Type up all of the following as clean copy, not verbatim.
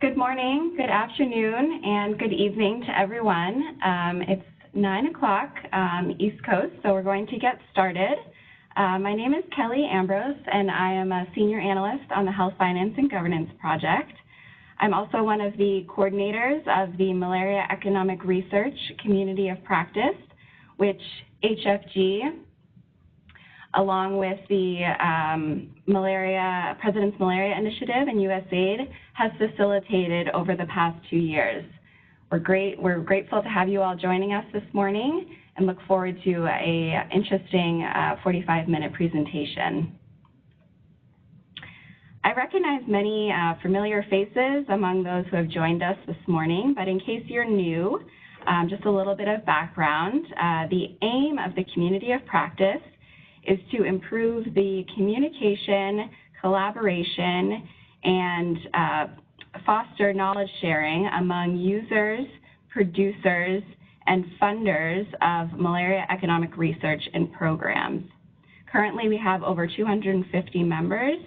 Good morning, good afternoon, and good evening to everyone. It's 9 o'clock East Coast, so we're going to get started. My name is Kelly Ambrose, and I am a senior analyst on the Health Finance and Governance Project. I'm also one of the coordinators of the Malaria Economic Research Community of Practice, which HFG, along with the President's Malaria Initiative and USAID, has facilitated over the past 2 years. We're grateful to have you all joining us this morning and look forward to an interesting 45-minute presentation. I recognize many familiar faces among those who have joined us this morning, but in case you're new, just a little bit of background. The aim of the Community of Practice is to improve the communication, collaboration, and foster knowledge sharing among users, producers, and funders of malaria economic research and programs. Currently, we have over 250 members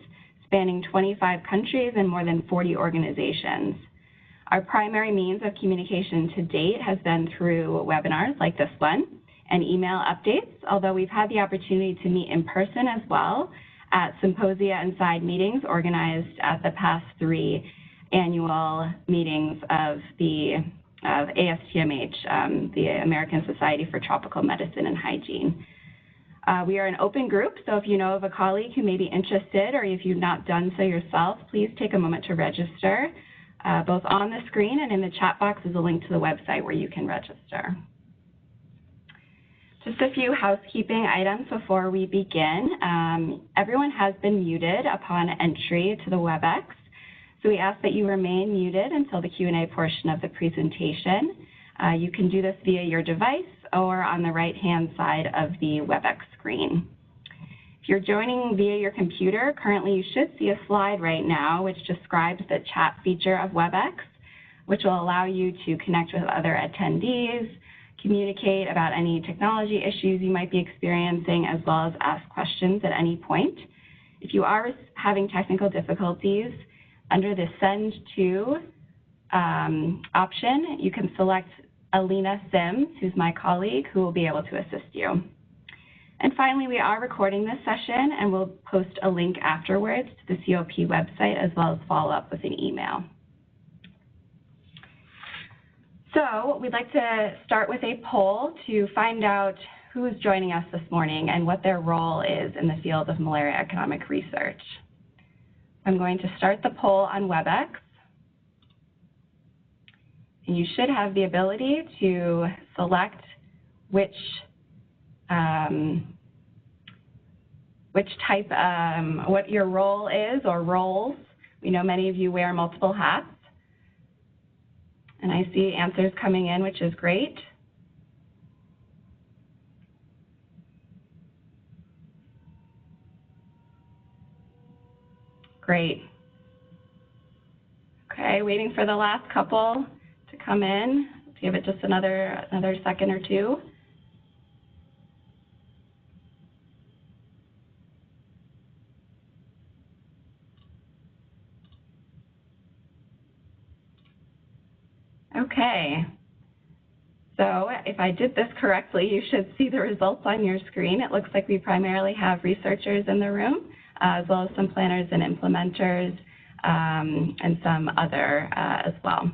spanning 25 countries and more than 40 organizations. Our primary means of communication to date has been through webinars like this one and email updates, although we've had the opportunity to meet in person as well at symposia and side meetings organized at the past 3 annual meetings of ASTMH, the American Society for Tropical Medicine and Hygiene. We are an open group, so if you know of a colleague who may be interested or if you've not done so yourself, please take a moment to register. Both on the screen and in the chat box is a link to the website where you can register. Just a few housekeeping items before we begin. Everyone has been muted upon entry to the WebEx, so we ask that you remain muted until the Q&A portion of the presentation. You can do this via your device or on the right-hand side of the WebEx screen. If you're joining via your computer, currently you should see a slide right now which describes the chat feature of WebEx, which will allow you to connect with other attendees, communicate about any technology issues you might be experiencing, as well as ask questions at any point. If you are having technical difficulties, under the Send To option, you can select Alina Sims, who's my colleague, who will be able to assist you. And finally, we are recording this session, and we'll post a link afterwards to the COP website, as well as follow up with an email. So we'd like to start with a poll to find out who is joining us this morning and what their role is in the field of malaria economic research. I'm going to start the poll on WebEx. And you should have the ability to select which type, what your role is or roles. We know many of you wear multiple hats. And I see answers coming in, which is great. Great. Okay, waiting for the last couple to come in. Let's give it just another second or two. Okay, so if I did this correctly, you should see the results on your screen. It looks like we primarily have researchers in the room, as well as some planners and implementers, and some other as well.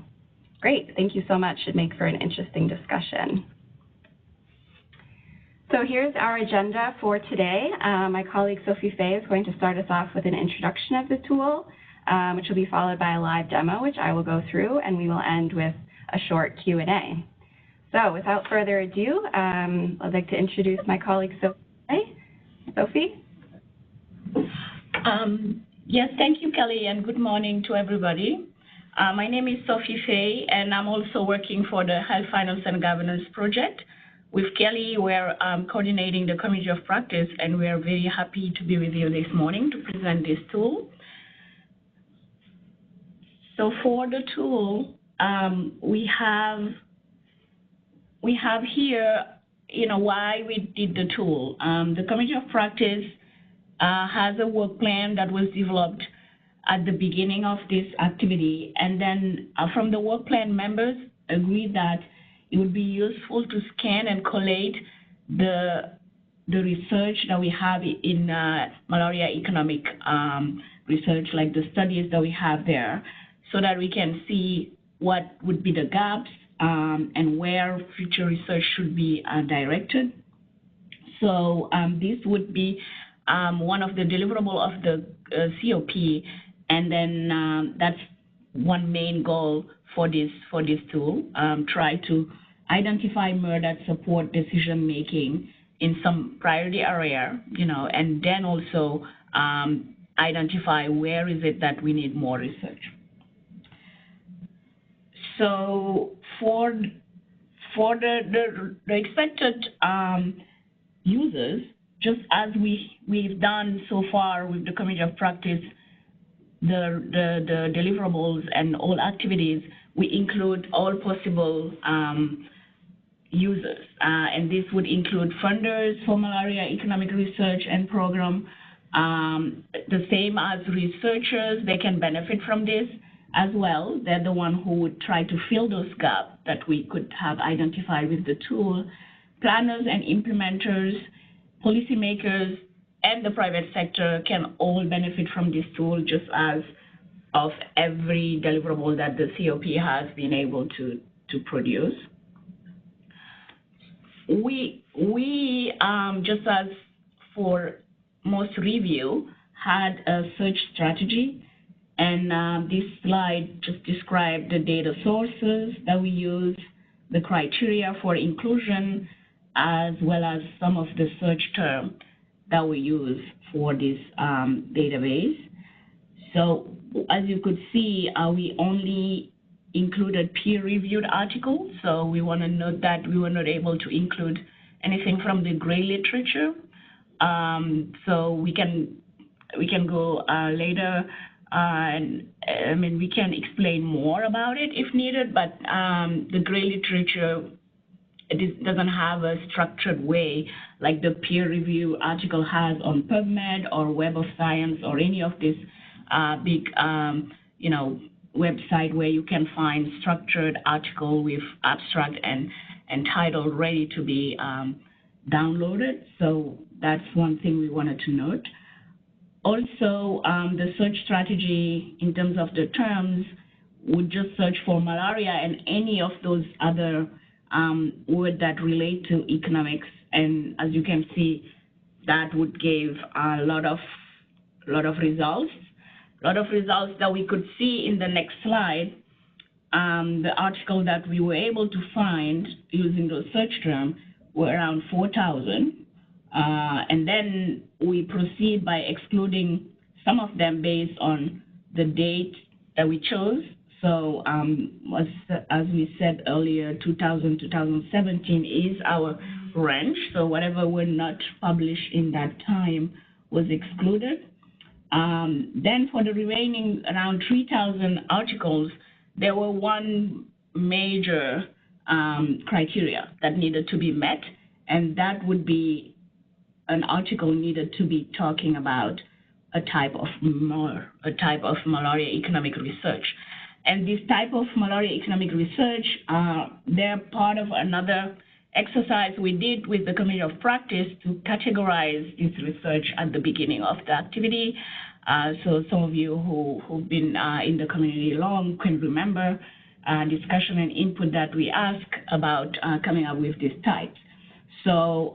Great, thank you so much. Should make for an interesting discussion. So here's our agenda for today. My colleague Sophie Shea is going to start us off with an introduction of the tool, which will be followed by a live demo, which I will go through, and we will end with a short Q&A. So without further ado, I'd like to introduce my colleague Sophie Shea. Sophie? Yes, thank you, Kelly, and good morning to everybody. My name is Sophie Shea, and I'm also working for the Health Finance and Governance Project. With Kelly, we're coordinating the Community of Practice, and we are very happy to be with you this morning to present this tool. So for the tool, we have here, why we did the tool. The Community of Practice has a work plan that was developed at the beginning of this activity. And then from the work plan, members agreed that it would be useful to scan and collate the research that we have in malaria economic research, like the studies that we have there, so that we can see what would be the gaps and where future research should be directed. So this would be one of the deliverables of the COP, and then that's one main goal for this tool. Try to identify more that support decision making in some priority area, and then also identify where is it that we need more research. So for the expected users, just as we've done so far with the committee of practice, the deliverables and all activities, we include all possible users, and this would include funders for malaria economic research and program, the same as researchers. They can benefit from this as well. They're the one who would try to fill those gaps that we could have identified with the tool. Planners and implementers, policymakers, and the private sector can all benefit from this tool, just as of every deliverable that the COP has been able to produce. We just as for most review, had a search strategy, and this slide just described the data sources that we use, the criteria for inclusion, as well as some of the search terms that we use for this database. So as you could see, we only included peer-reviewed articles. So we want to note that we were not able to include anything from the gray literature. So we can go later, and I mean, we can explain more about it if needed, but the gray literature, it doesn't have a structured way like the peer review article has on PubMed or Web of Science or any of this big, website where you can find structured article with abstract and title ready to be downloaded. So that's one thing we wanted to note. Also, the search strategy in terms of the terms would just search for malaria and any of those other words that relate to economics. And as you can see, that would give a lot of results. A lot of results that we could see in the next slide. The article that we were able to find using those search terms were around 4,000. And then we proceed by excluding some of them based on the date that we chose. So as we said earlier, 2000, 2017 is our range. So whatever were not published in that time was excluded. Then for the remaining around 3,000 articles, there were one major criteria that needed to be met, and that would be an article needed to be talking about a type of malaria economic research. And this type of malaria economic research, they're part of another exercise we did with the committee of practice to categorize this research at the beginning of the activity. So some of you who've been in the community long can remember discussion and input that we asked about coming up with these types. So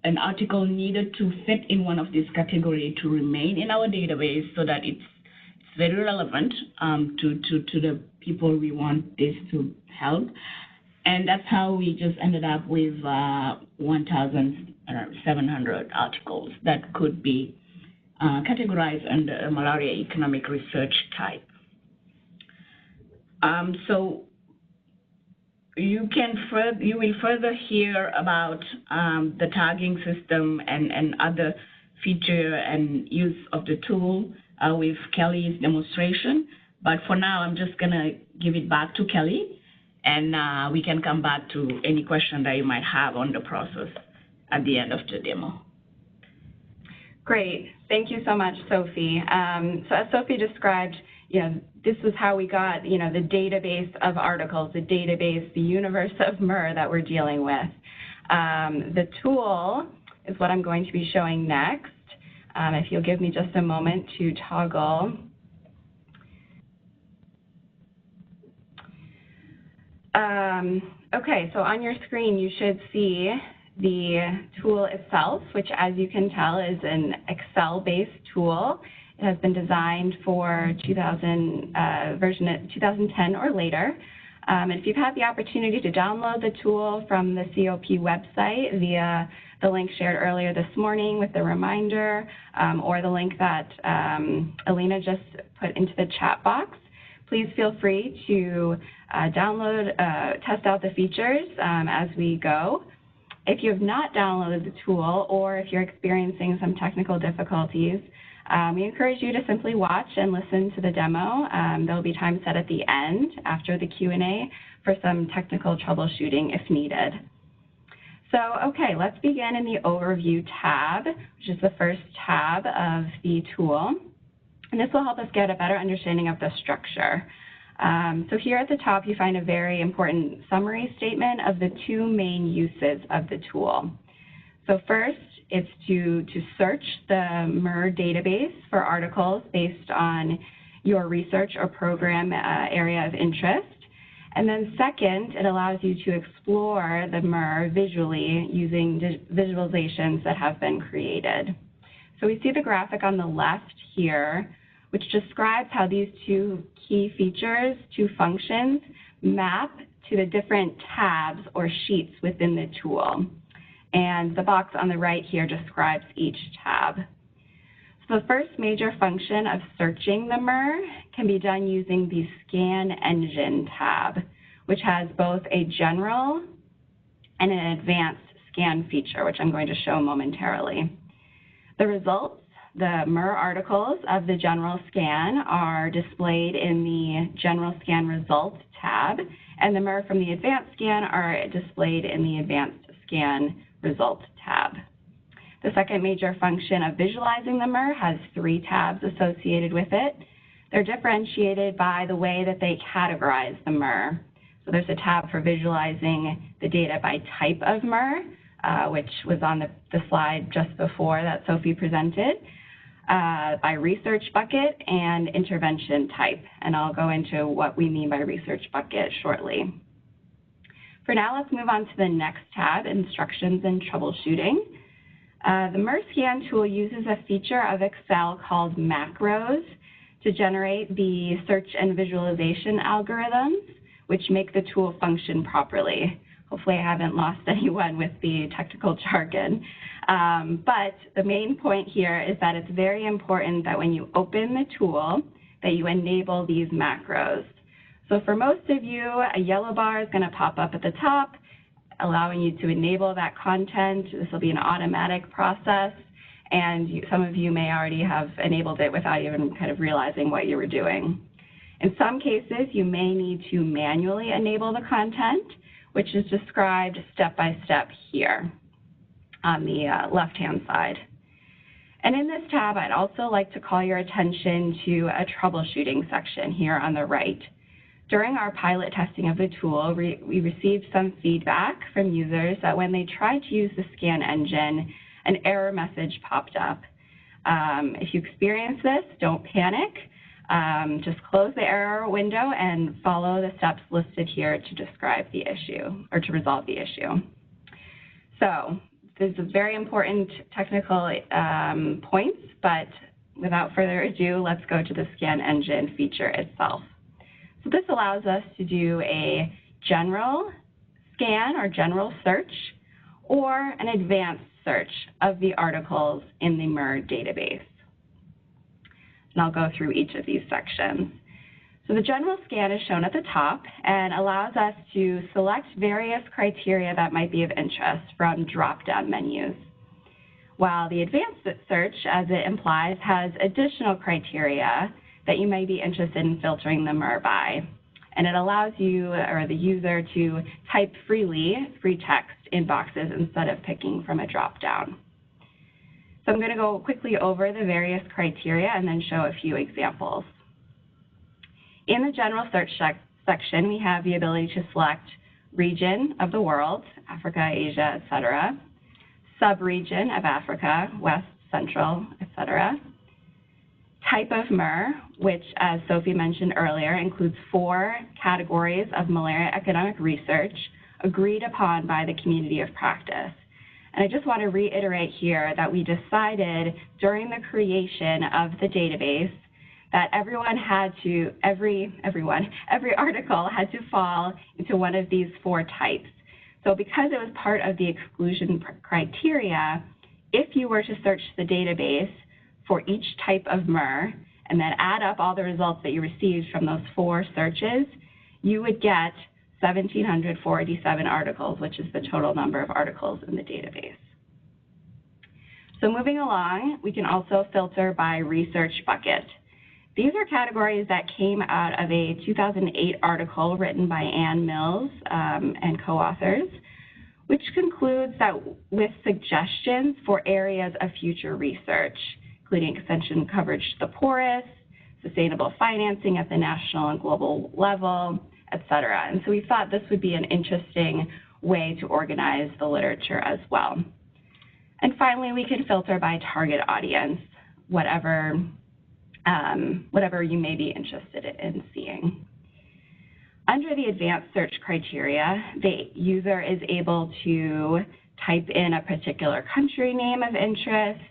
an article needed to fit in one of these categories to remain in our database so that it's very relevant to the people we want this to help. And that's how we just ended up with 1,700 articles that could be categorized under a malaria economic research type. So you will further hear about the tagging system and other feature and use of the tool with Kelly's demonstration. But for now, I'm just gonna give it back to Kelly, and we can come back to any question that you might have on the process at the end of the demo. Great. Thank you so much, Sophie. So as Sophie described, this was how we got, the database of articles, the database, the universe of MR that we're dealing with. The tool is what I'm going to be showing next. If you'll give me just a moment to toggle. Okay, so on your screen you should see the tool itself, which as you can tell is an Excel-based tool. It has been designed for version 2010 or later. And if you've had the opportunity to download the tool from the COP website via the link shared earlier this morning with the reminder, or the link that Alina just put into the chat box, please feel free to download, test out the features as we go. If you have not downloaded the tool, or if you're experiencing some technical difficulties, we encourage you to simply watch and listen to the demo. There will be time set at the end after the Q&A for some technical troubleshooting if needed. So, okay, let's begin in the Overview tab, which is the first tab of the tool. And this will help us get a better understanding of the structure. So here at the top, you find a very important summary statement of the two main uses of the tool. So first, it's to search the MR database for articles based on your research or program area of interest. And then second, it allows you to explore the MR visually using visualizations that have been created. So we see the graphic on the left here, which describes how these two key features, two functions, map to the different tabs or sheets within the tool. And the box on the right here describes each tab. So the first major function of searching the MR can be done using the Scan Engine tab, which has both a general and an advanced scan feature, which I'm going to show momentarily. The results, the MR articles of the general scan, are displayed in the General Scan Results tab, and the MR from the advanced scan are displayed in the Advanced Scan Results tab. The second major function of visualizing the MR has 3 tabs associated with it. They're differentiated by the way that they categorize the MR. So there's a tab for visualizing the data by type of MR, which was on the slide just before that Sophie presented, by research bucket and intervention type. And I'll go into what we mean by research bucket shortly. For now, let's move on to the next tab, Instructions and Troubleshooting. The MR Scan tool uses a feature of Excel called macros to generate the search and visualization algorithms, which make the tool function properly. Hopefully I haven't lost anyone with the technical jargon. But the main point here is that it's very important that when you open the tool, that you enable these macros. So for most of you, a yellow bar is going to pop up at the top, allowing you to enable that content. This will be an automatic process, and some of you may already have enabled it without even kind of realizing what you were doing. In some cases, you may need to manually enable the content, which is described step by step here on the left-hand side. And in this tab, I'd also like to call your attention to a troubleshooting section here on the right. During our pilot testing of the tool, we received some feedback from users that when they tried to use the scan engine, an error message popped up. If you experience this, don't panic. Just close the error window and follow the steps listed here to describe the issue or to resolve the issue. So this is very important technical points, but without further ado, let's go to the scan engine feature itself. So this allows us to do a general scan or general search or an advanced search of the articles in the MR database. And I'll go through each of these sections. So the general scan is shown at the top and allows us to select various criteria that might be of interest from drop-down menus. While the advanced search, as it implies, has additional criteria that you may be interested in filtering the MR by. And it allows you or the user to type free text in boxes instead of picking from a drop-down. So I'm going to go quickly over the various criteria and then show a few examples. In the general search section, we have the ability to select region of the world, Africa, Asia, etc., sub-region of Africa, West, Central, etc., type of MRR, which, as Sophie mentioned earlier, includes 4 categories of malaria economic research agreed upon by the community of practice. And I just want to reiterate here that we decided during the creation of the database that every article had to fall into one of these 4 types. So because it was part of the exclusion criteria, if you were to search the database for each type of MRR and then add up all the results that you received from those 4 searches, you would get 1,747 articles, which is the total number of articles in the database. So moving along, we can also filter by research bucket. These are categories that came out of a 2008 article written by Ann Mills and co-authors, which concludes that with suggestions for areas of future research, including extension coverage to the poorest, sustainable financing at the national and global level, etc. And so we thought this would be an interesting way to organize the literature as well. And finally, we can filter by target audience, whatever you may be interested in seeing. Under the advanced search criteria, the user is able to type in a particular country name of interest,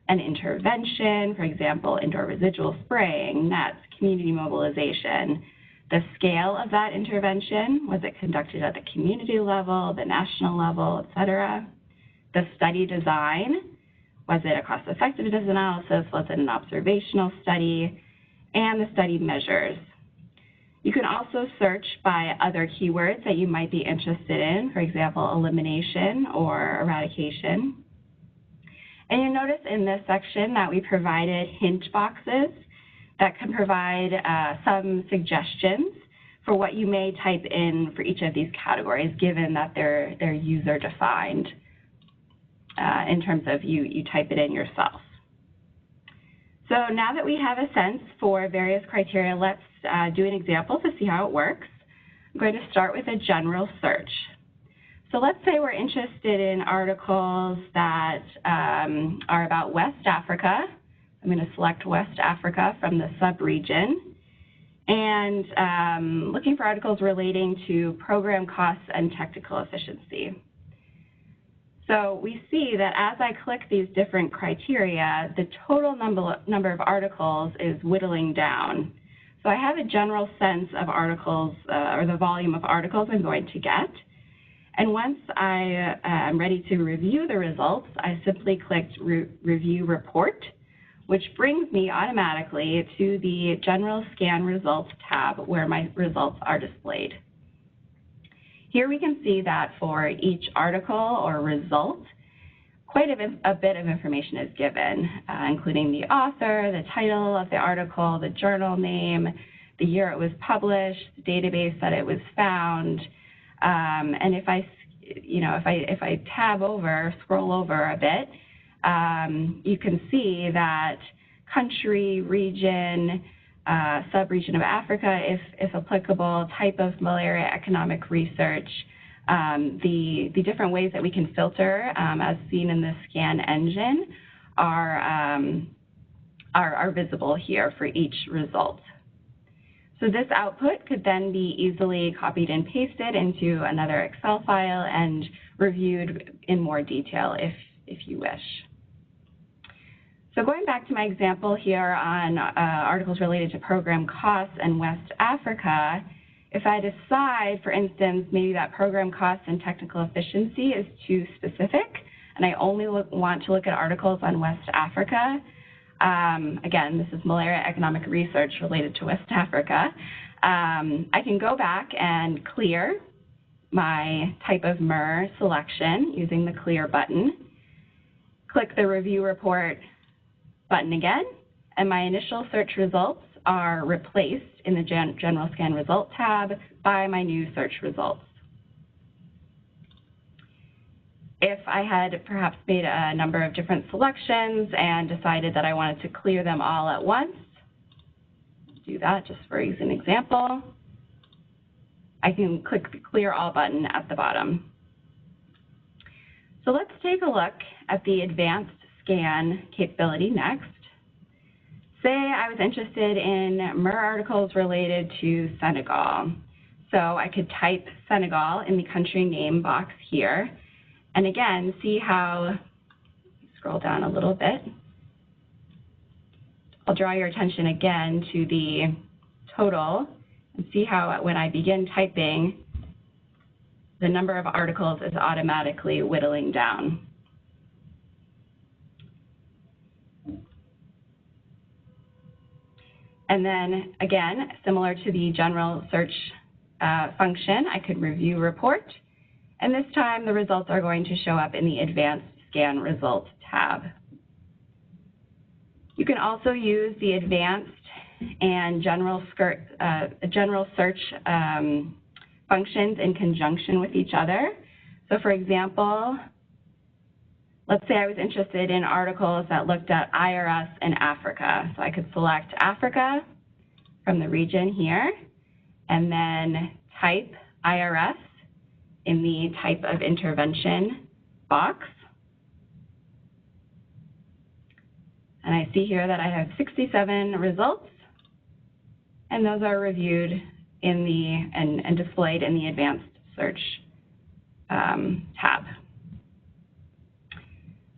an intervention, for example, indoor residual spraying, nets, community mobilization, the scale of that intervention, was it conducted at the community level, the national level, et cetera, the study design, was it a cost-effectiveness analysis, was it an observational study, and the study measures. You can also search by other keywords that you might be interested in, for example, elimination or eradication. And you'll notice in this section that we provided hint boxes that can provide some suggestions for what you may type in for each of these categories, given that they're user-defined in terms of you type it in yourself. So now that we have a sense for various criteria, let's do an example to see how it works. I'm going to start with a general search. So let's say we're interested in articles that are about West Africa. I'm going to select West Africa from the sub-region, and looking for articles relating to program costs and technical efficiency. So we see that as I click these different criteria, the total number of articles is whittling down. So I have a general sense of articles, or the volume of articles I'm going to get. And once I am ready to review the results, I simply clicked Review Report, which brings me automatically to the General Scan Results tab where my results are displayed. Here we can see that for each article or result, quite a bit of information is given, including the author, the title of the article, the journal name, the year it was published, the database that it was found, and if I tab over, scroll over a bit, you can see that country, region, sub-region of Africa, if applicable, type of malaria economic research, the different ways that we can filter, as seen in the scan engine, are visible here for each result. So this output could then be easily copied and pasted into another Excel file and reviewed in more detail if you wish. So going back to my example here on articles related to program costs in West Africa, if I decide, for instance, maybe that program costs and technical efficiency is too specific, and I only want to look at articles on West Africa, again, this is Malaria Economic Research related to West Africa, I can go back and clear my type of MRR selection using the clear button, click the Review Report button again, and my initial search results are replaced in the General Scan Result tab by my new search results. if I had perhaps made a number of different selections and decided that I wanted to clear them all at once, do that just for an example, I can click the Clear All button at the bottom. So let's take a look at the advanced scan capability next. Say I was interested in MER articles related to Senegal. So I could type Senegal in the country name box here. And again, see how, scroll down a little bit. I'll draw your attention again to the total and see how when I begin typing, the number of articles is automatically whittling down. And then again, similar to the general search function, I could review report. And this time, the results are going to show up in the Advanced Scan Results tab. You can also use the Advanced and General Search functions in conjunction with each other. So for example, let's say I was interested in articles that looked at IRS in Africa. So I could select Africa from the region here, and then type IRS in the type of intervention box. And I see here that I have 67 results, and those are reviewed in the and displayed in the Advanced Search tab.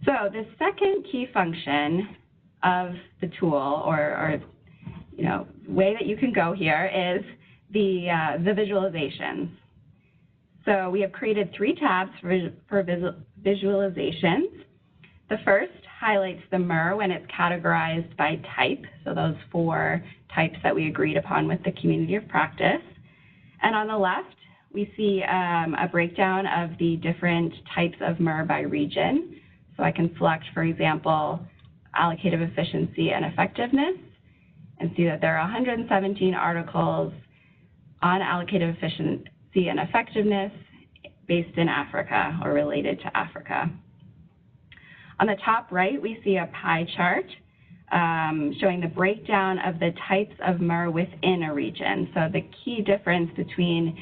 So the second key function of the tool, or way that you can go here, is the visualizations. So we have created 3 tabs for visualizations. The first highlights the MER when it's categorized by type, so those 4 types that we agreed upon with the community of practice. And on the left, we see a breakdown of the different types of MER by region. So I can select, for example, allocative efficiency and effectiveness, and see that there are 117 articles on allocative efficiency and effectiveness based in Africa or related to Africa. On the top right, we see a pie chart showing the breakdown of the types of MER within a region. So the key difference between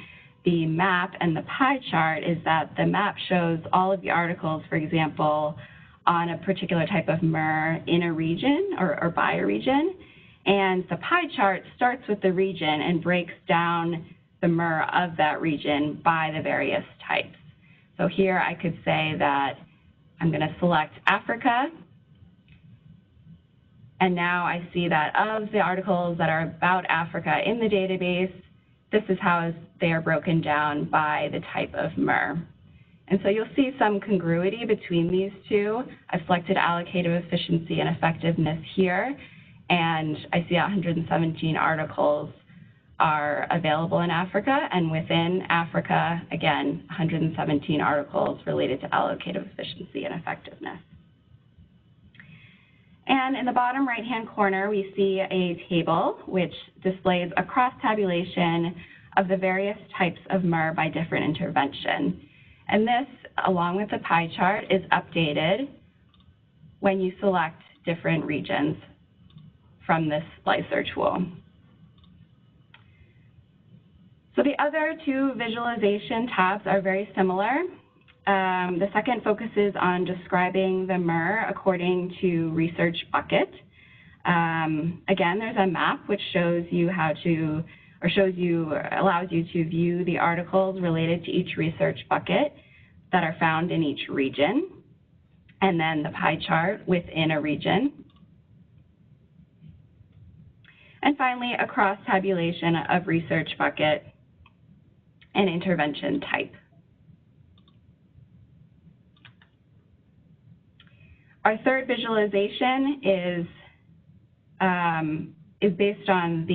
the map and the pie chart is that the map shows all of the articles, for example, on a particular type of MER in a region or by a region. And the pie chart starts with the region and breaks down the MER of that region by the various types. So here I could say that I'm going to select Africa, and now I see that of the articles that are about Africa in the database, this is how they are broken down by the type of MER. And so you'll see some congruity between these two. I've selected allocative efficiency and effectiveness here, and I see 117 articles are available in Africa, and within Africa, again, 117 articles related to allocative efficiency and effectiveness. And in the bottom right-hand corner, we see a table which displays a cross-tabulation of the various types of MER by different intervention. And this, along with the pie chart, is updated when you select different regions from this slicer tool. So the other 2 visualization tabs are very similar. The second focuses on describing the MER according to research bucket. Again, there's a map which shows you how to, or allows you to view the articles related to each research bucket that are found in each region, and then the pie chart within a region. And finally, a cross-tabulation of research bucket and intervention type. Our third visualization is based on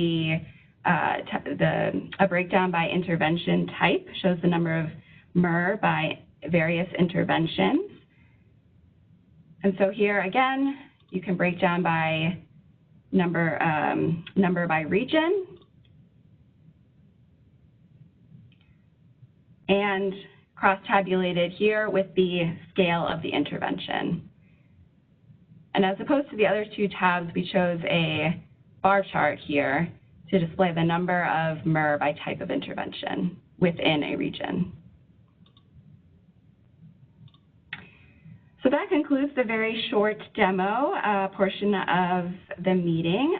a breakdown by intervention type, shows the number of MER by various interventions. And so here again, you can break down by number by region, and cross-tabulated here with the scale of the intervention. And as opposed to the other two tabs, we chose a bar chart here to display the number of MER by type of intervention within a region. So that concludes the very short demo portion of the meeting.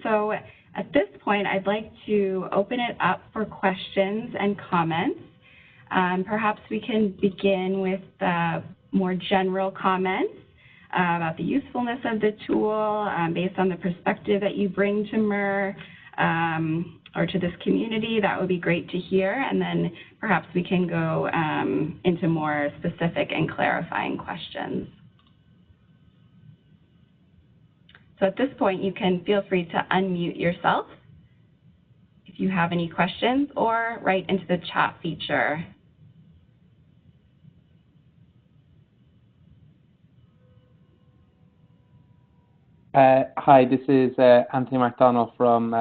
So at this point, I'd like to open it up for questions and comments. Perhaps we can begin with more general comments about the usefulness of the tool based on the perspective that you bring to MER or to this community. That would be great to hear. And then perhaps we can go into more specific and clarifying questions. So at this point, you can feel free to unmute yourself if you have any questions, or write into the chat feature. Hi, this is Anthony McDonald from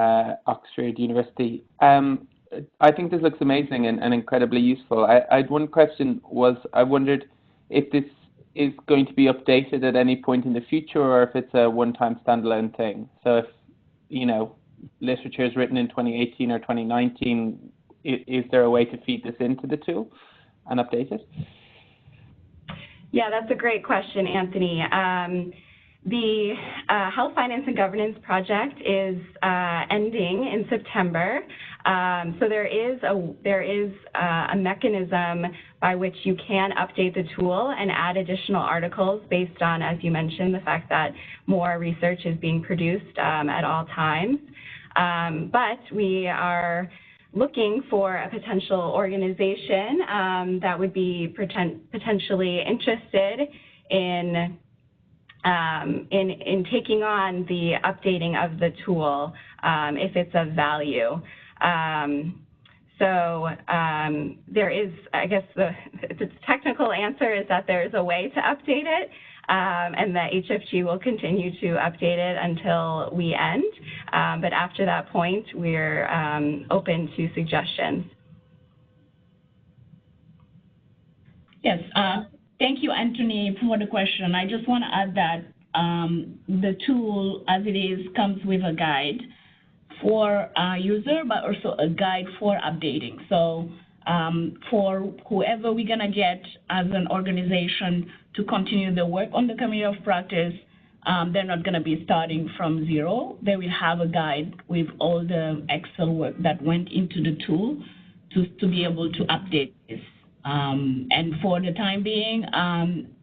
Oxford University. I think this looks amazing and incredibly useful. I had one question. I wondered if this is going to be updated at any point in the future, or if it's a one-time standalone thing. So if, literature is written in 2018 or 2019, is there a way to feed this into the tool and update it? Yeah, that's a great question, Anthony. The Health Finance and Governance project is ending in September. So there is a mechanism by which you can update the tool and add additional articles based on, as you mentioned, the fact that more research is being produced at all times. But we are looking for a potential organization that would be potentially interested in taking on the updating of the tool if it's of value. There is, I guess the technical answer is that there is a way to update it, and that HFG will continue to update it until we end. But after that point, we're open to suggestions. Yes, thank you, Anthony, for the question. I just want to add that the tool, as it is, comes with a guide for our user, but also a guide for updating. So for whoever we're going to get as an organization to continue the work on the community of practice, they're not going to be starting from zero. They will have a guide with all the Excel work that went into the tool to be able to update this. And for the time being,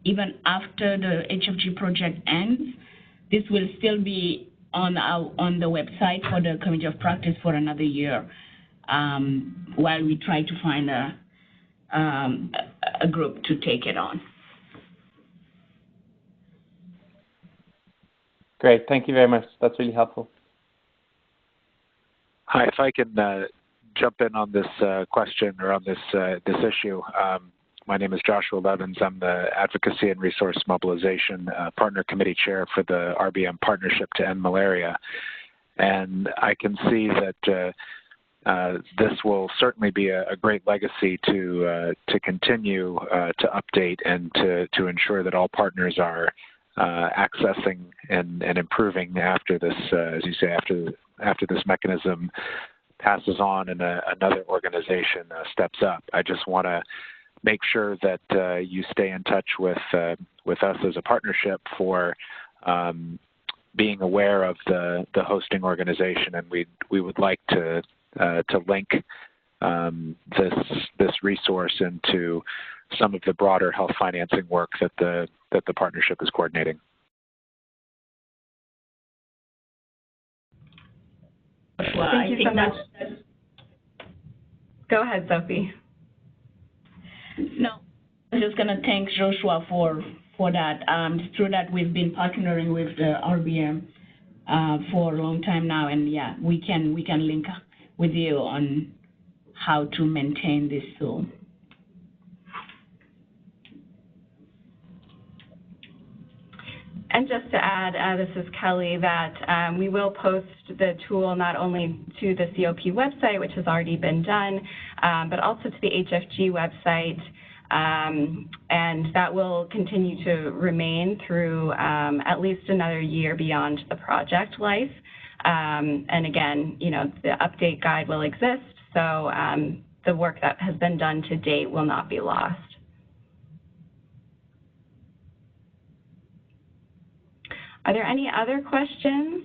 even after the HFG project ends, this will still be on the website for the community of practice for another year, while we try to find a group to take it on. Great, thank you very much. That's really helpful. Hi, if I can jump in on this question or on this issue. My name is Joshua Levins. I'm the Advocacy and Resource Mobilization Partner Committee Chair for the RBM Partnership to End Malaria. And I can see that this will certainly be a great legacy to continue to update and to ensure that all partners are accessing and improving after this, as you say, after this mechanism passes on and another organization steps up. I just want to make sure that you stay in touch with us as a partnership for being aware of the hosting organization, and we would like to link this resource into some of the broader health financing work that the partnership is coordinating. Well, Thank you so much. Go ahead, Sophie. No, I'm just going to thank Joshua for that. It's true that we've been partnering with the RBM for a long time now, and yeah, we can link with you on how to maintain this tool. And just to add, this is Kelly, that we will post the tool not only to the COP website, which has already been done, but also to the HFG website And that will continue to remain through at least another year beyond the project life. And again, the update guide will exist, so the work that has been done to date will not be lost. Are there any other questions?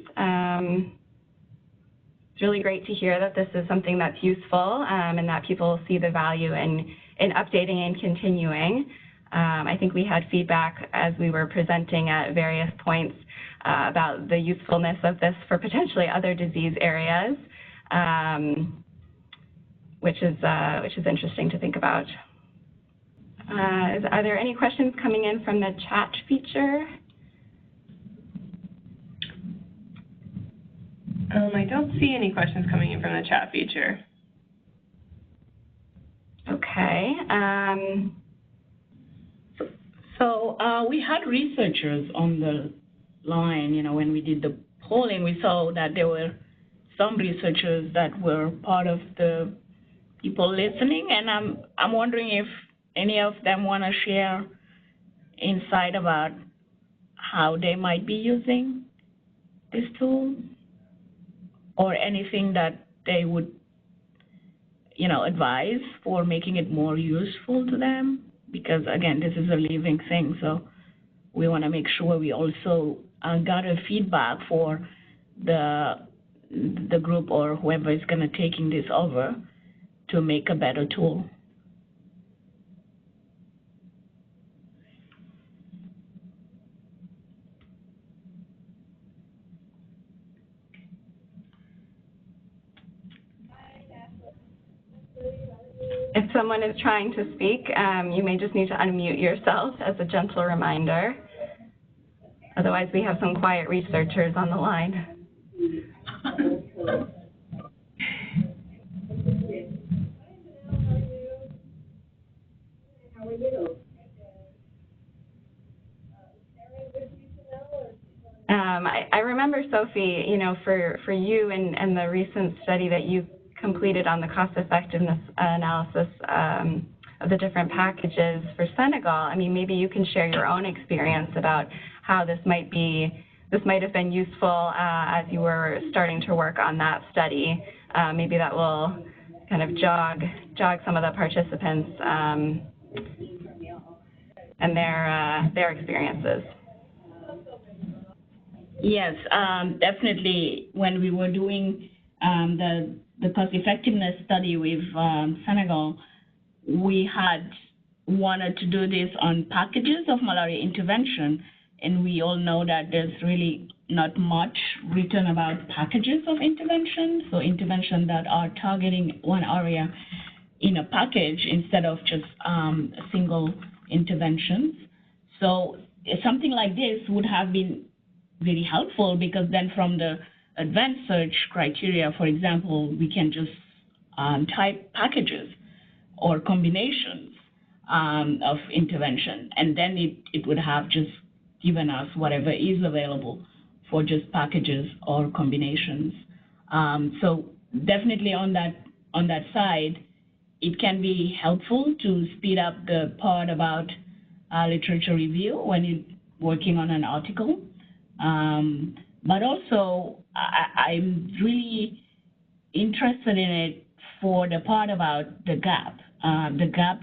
It's really great to hear that this is something that's useful and that people see the value in updating and continuing. I think we had feedback as we were presenting at various points about the usefulness of this for potentially other disease areas, which is interesting to think about. Are there any questions coming in from the chat feature? I don't see any questions coming in from the chat feature. Okay. So we had researchers on the line, when we did the polling, we saw that there were some researchers that were part of the people listening, and I'm wondering if any of them want to share insight about how they might be using this tool, or anything that they would, advise for making it more useful to them. Because again, this is a living thing, so we want to make sure we also gather feedback for the group or whoever is going to taking this over to make a better tool. If someone is trying to speak, you may just need to unmute yourself as a gentle reminder. Otherwise, we have some quiet researchers on the line. I remember, Sophie, for you and the recent study that you completed on the cost effectiveness analysis of the different packages for Senegal. Maybe you can share your own experience about how this might have been useful as you were starting to work on that study. Maybe that will kind of jog some of the participants and their experiences. Yes, definitely. When we were doing the cost effectiveness study with Senegal, we had wanted to do this on packages of malaria intervention, and we all know that there's really not much written about packages of intervention, so intervention that are targeting one area in a package instead of just single interventions. So something like this would have been very helpful, because then from the advanced search criteria, for example, we can just type packages or combinations of intervention, and then it would have just given us whatever is available for just packages or combinations. So definitely on that side, it can be helpful to speed up the part about literature review when you're working on an article. But also, I'm really interested in it for the part about the gap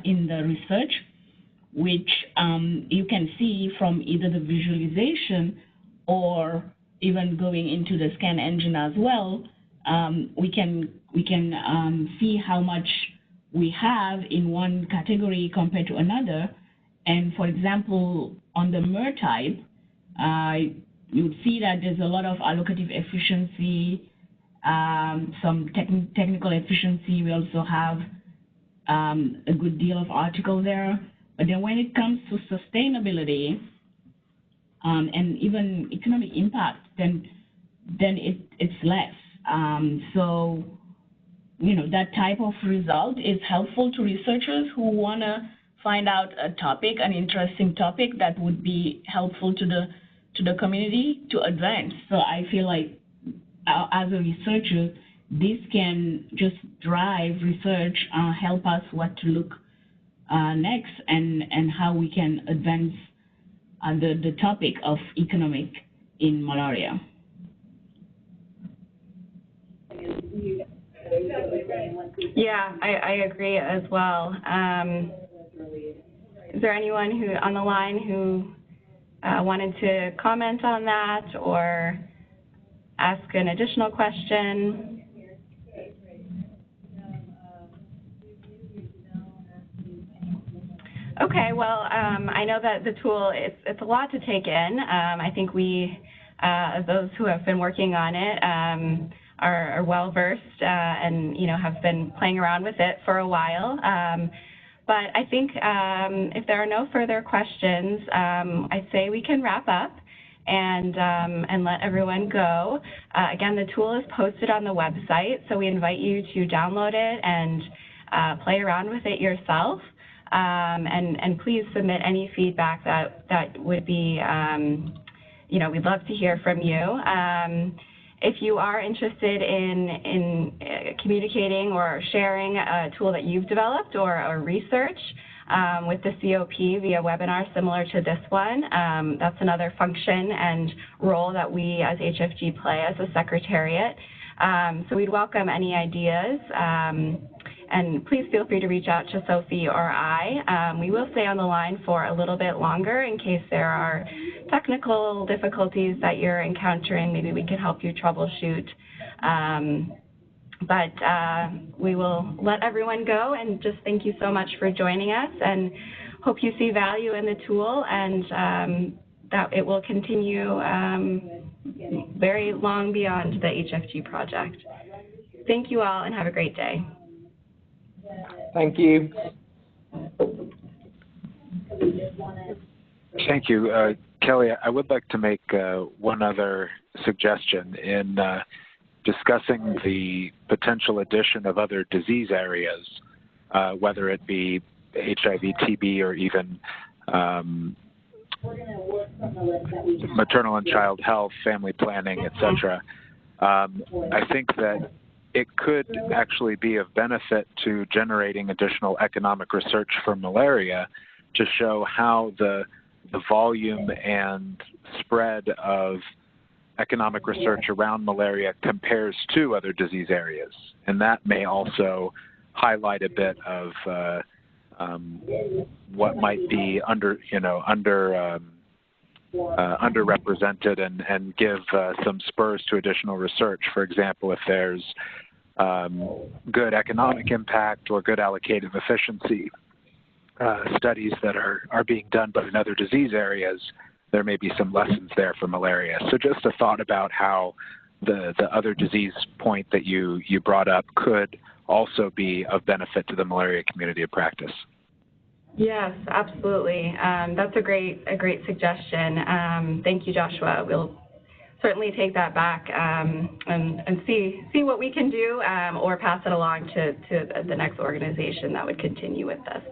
in the research, which you can see from either the visualization or even going into the scan engine as well. We can see how much we have in one category compared to another. And for example, on the MER type, you would see that there's a lot of allocative efficiency, some technical efficiency. We also have a good deal of article there. But then when it comes to sustainability and even economic impact, then it's less. So, that type of result is helpful to researchers who want to find out a topic, an interesting topic that would be helpful to the community to advance. So I feel like as a researcher, this can just drive research, help us what to look next, and how we can advance the topic of economic in malaria. Yeah, I agree as well. Is there anyone who on the line who wanted to comment on that or ask an additional question? Okay, well, I know that the tool, it's a lot to take in. I think we, those who have been working on it, are well versed and have been playing around with it for a while. But I think if there are no further questions, I'd say we can wrap up and let everyone go. Again, the tool is posted on the website, so we invite you to download it and play around with it yourself. And please submit any feedback that would be, we'd love to hear from you. If you are interested in communicating or sharing a tool that you've developed or research with the COP via webinar similar to this one, that's another function and role that we as HFG play as a secretariat. So we'd welcome any ideas. And please feel free to reach out to Sophie or I. We will stay on the line for a little bit longer in case there are technical difficulties that you're encountering. Maybe we can help you troubleshoot. But we will let everyone go and just thank you so much for joining us and hope you see value in the tool and that it will continue very long beyond the HFG project. Thank you all and have a great day. Thank you. Thank you. Kelly, I would like to make one other suggestion in discussing the potential addition of other disease areas, whether it be HIV, TB, or even maternal and child health, family planning, etc. I think that it could actually be of benefit to generating additional economic research for malaria to show how the volume and spread of economic research around malaria compares to other disease areas. And that may also highlight a bit of what might be underrepresented and give some spurs to additional research. For example, if there's good economic impact or good allocative efficiency studies that are being done but in other disease areas, there may be some lessons there for malaria. So just a thought about how the other disease point that you brought up could also be of benefit to the malaria community of practice. Yes, absolutely. That's a great suggestion. Thank you, Joshua. We'll certainly take that back and see what we can do or pass it along to the next organization that would continue with this.